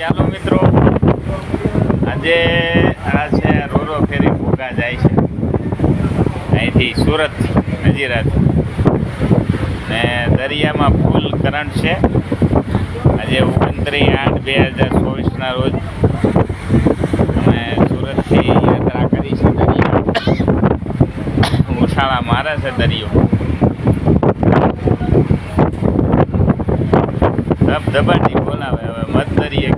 ચાલો મિત્રો, આજે આ છે રોરો ફેરી ભોગા જાય છે અહીંથી સુરત હજીરાથી, ને દરિયામાં ફૂલ કરંટ છે. આજે 29/8/2024ના રોજ અમે સુરતથી યાત્રા કરી છે. દરિયો ઉછાળા મારે છે દરિયો, ધબધબાટી બોલાવે. હવે મત દરિયે